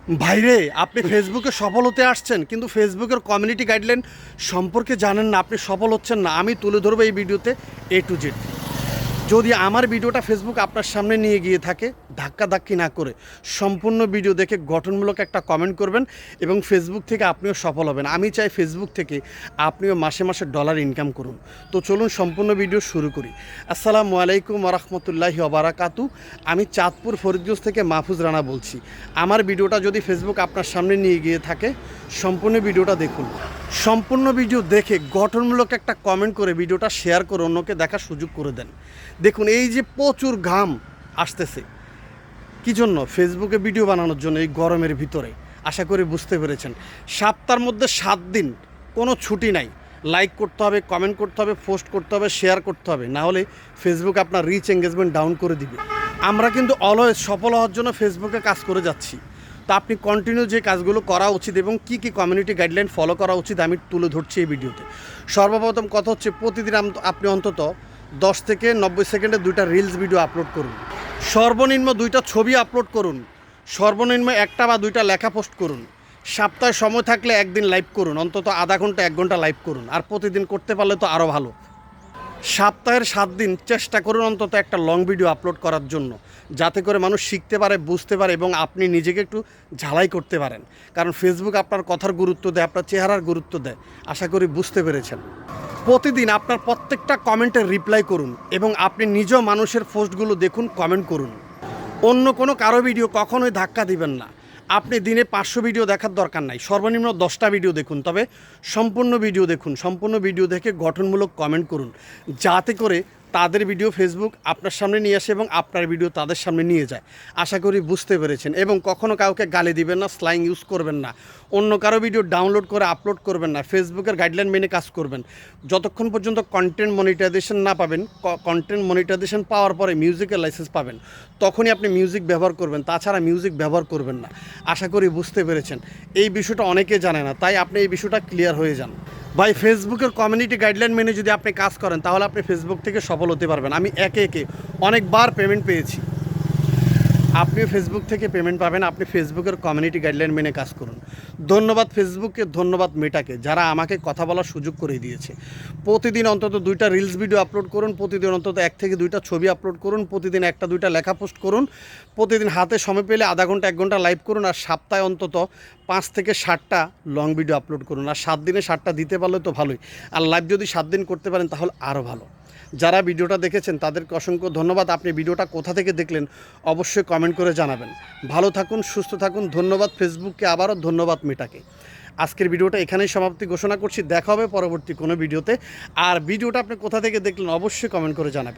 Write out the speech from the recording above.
ভাইরে, আপনি ফেসবুকে সফল হতে আসছেন কিন্তু ফেসবুকের কমিউনিটি গাইডলাইন সম্পর্কে জানেন না, আপনি সফল হচ্ছেন না। আমি তুলে ধরবো এই ভিডিওতে A to Z। যদি আমার ভিডিওটা ফেসবুক আপনার সামনে নিয়ে গিয়ে থাকে, ধাক্কাধাক্কি না করে সম্পূর্ণ ভিডিও দেখে গঠনমূলক একটা কমেন্ট করবেন এবং ফেসবুক থেকে আপনিও সফল হবেন। আমি চাই ফেসবুক থেকে আপনিও মাসে মাসে ডলার ইনকাম করুন। তো চলুন সম্পূর্ণ ভিডিও শুরু করি। আসসালামু আলাইকুম ওরহমতুল্লাহি ওবারাকাতু। আমি চাঁদপুর ফরিদগঞ্জ থেকে মাহফুজ রানা বলছি। আমার ভিডিওটা যদি ফেসবুক আপনার সামনে নিয়ে গিয়ে থাকে, সম্পূর্ণ ভিডিওটা দেখুন। সম্পূর্ণ ভিডিও দেখে গঠনমূলক একটা কমেন্ট করে ভিডিওটা শেয়ার করে অন্যকে দেখার সুযোগ করে দেন। দেখুন, এই যে প্রচুর ঘাম আসতেছে, কী জন্য? ফেসবুকে ভিডিও বানানোর জন্য এই গরমের ভিতরে। আশা করি বুঝতে পেরেছেন। সপ্তাহের মধ্যে 7 দিন কোনো ছুটি নাই। লাইক করতে হবে, কমেন্ট করতে হবে, পোস্ট করতে হবে, শেয়ার করতে হবে, না হলে ফেসবুক আপনার রিচ এঙ্গেজমেন্ট ডাউন করে দিবে। আমরা কিন্তু অলওয়েজ সফল হওয়ার জন্য ফেসবুকে কাজ করে যাচ্ছি। তো আপনি কন্টিনিউ যে কাজগুলো করা উচিত এবং কী কী কমিউনিটি গাইডলাইন ফলো করা উচিত আমি তুলে ধরছি এই ভিডিওতে। সর্বপ্রথম কথা হচ্ছে, প্রতিদিন আপনি অন্তত 10 থেকে 90 সেকেন্ডে 2টা রিলস ভিডিও আপলোড করুন। সর্বনিম্ন 2টা ছবি আপলোড করুন। সর্বনিম্ন 1টা বা 2টা লেখা পোস্ট করুন। সপ্তাহে সময় থাকলে একদিন লাইভ করুন, অন্তত আধা ঘন্টা 1 ঘন্টা লাইভ করুন। আর প্রতিদিন করতে পারলে তো আরও ভালো। সপ্তাহের 7 দিন চেষ্টা করুন অন্তত একটা লং ভিডিও আপলোড করার জন্য, যাতে করে মানুষ শিখতে পারে, বুঝতে পারে এবং আপনি নিজেকে একটু ঝালাই করতে পারেন। কারণ ফেসবুক আপনার কথার গুরুত্ব দেয়, আপনার চেহারার গুরুত্ব দেয়। আশা করি বুঝতে পেরেছেন। প্রতিদিন আপনার প্রত্যেকটা কমেন্টের রিপ্লাই করুন এবং আপনি নিজেও মানুষের পোস্টগুলো দেখুন, কমেন্ট করুন। অন্য কোনো কারো ভিডিও কখনোই ধাক্কা দিবেন না। আপনি দিনে 500 ভিডিও দেখার দরকার নাই, সর্বনিম্ন 10টা ভিডিও দেখুন, তবে সম্পূর্ণ ভিডিও দেখুন। সম্পূর্ণ ভিডিও দেখে গঠনমূলক কমেন্ট করুন, যাতে করে তাদের ভিডিও ফেসবুক আপনার সামনে নিয়ে আসে এবং আপনার ভিডিও তাদের সামনে নিয়ে যায়। আশা করি বুঝতে পেরেছেন। এবং কখনও কাউকে গালি দিবেন না, স্ল্যাং ইউজ করবেন না, অন্য কারো ভিডিও ডাউনলোড করে আপলোড করবেন না। ফেসবুকের গাইডলাইন মেনে কাজ করবেন। যতক্ষণ পর্যন্ত কন্টেন্ট মনিটাইজেশন না পাবেন, কন্টেন্ট মনিটাইজেশন পাওয়ার পরে মিউজিকের লাইসেন্স পাবেন, তখনই আপনি মিউজিক ব্যবহার করবেন, তাছাড়া মিউজিক ব্যবহার করবেন না। আশা করি বুঝতে পেরেছেন। এই বিষয়টা অনেকে জানে না, তাই আপনি এই বিষয়টা ক্লিয়ার হয়ে যান। ভাই, ফেসবুকের কমিউনিটি গাইডলাইন মেনে যদি আপনি কাজ করেন, তাহলে আপনি ফেসবুক থেকে সফল হতে পারবেন। আমি একে একে অনেকবার পেমেন্ট পেয়েছি। আপনিও ফেসবুক থেকে পেমেন্ট পাবেন। আপনি ফেসবুকের কমিউনিটি গাইডলাইন মেনে কাজ করুন। ধন্যবাদ ফেসবুককে, ধন্যবাদ মেটাকে, যারা আমাকে কথা বলার সুযোগ করে দিয়েছে। প্রতিদিন অন্তত 2টা রিলস ভিডিও আপলোড করুন। প্রতিদিন অন্তত 1 থেকে 2টা ছবি আপলোড করুন। প্রতিদিন 1টা 2টা লেখা পোস্ট করুন। প্রতিদিন হাতে সময় পেলে আধা ঘন্টা 1 ঘন্টা লাইভ করুন। আর সপ্তাহে অন্তত 5 থেকে 7টা লং ভিডিও আপলোড করুন। আর 7 দিনে 7টা দিতে পারলে তো ভালোই। আর লাইভ যদি 7 দিন করতে পারেন তাহলে আরও ভালো। যারা ভিডিওটা দেখেছেন তাদেরকে অসংখ্য ধন্যবাদ। আপনি ভিডিওটা কোথা থেকে দেখলেন অবশ্যই কমেন্ট করে জানাবেন। ভালো থাকুন, সুস্থ থাকুন। ধন্যবাদ ফেসবুককে, আবারও ধন্যবাদ মেটাকে। আজকের ভিডিওটা এখানেই সমাপ্তি ঘোষণা করছি। দেখা হবে পরবর্তী কোনো ভিডিওতে। আর ভিডিওটা আপনি কোথা থেকে দেখলেন অবশ্যই কমেন্ট করে জানাবেন।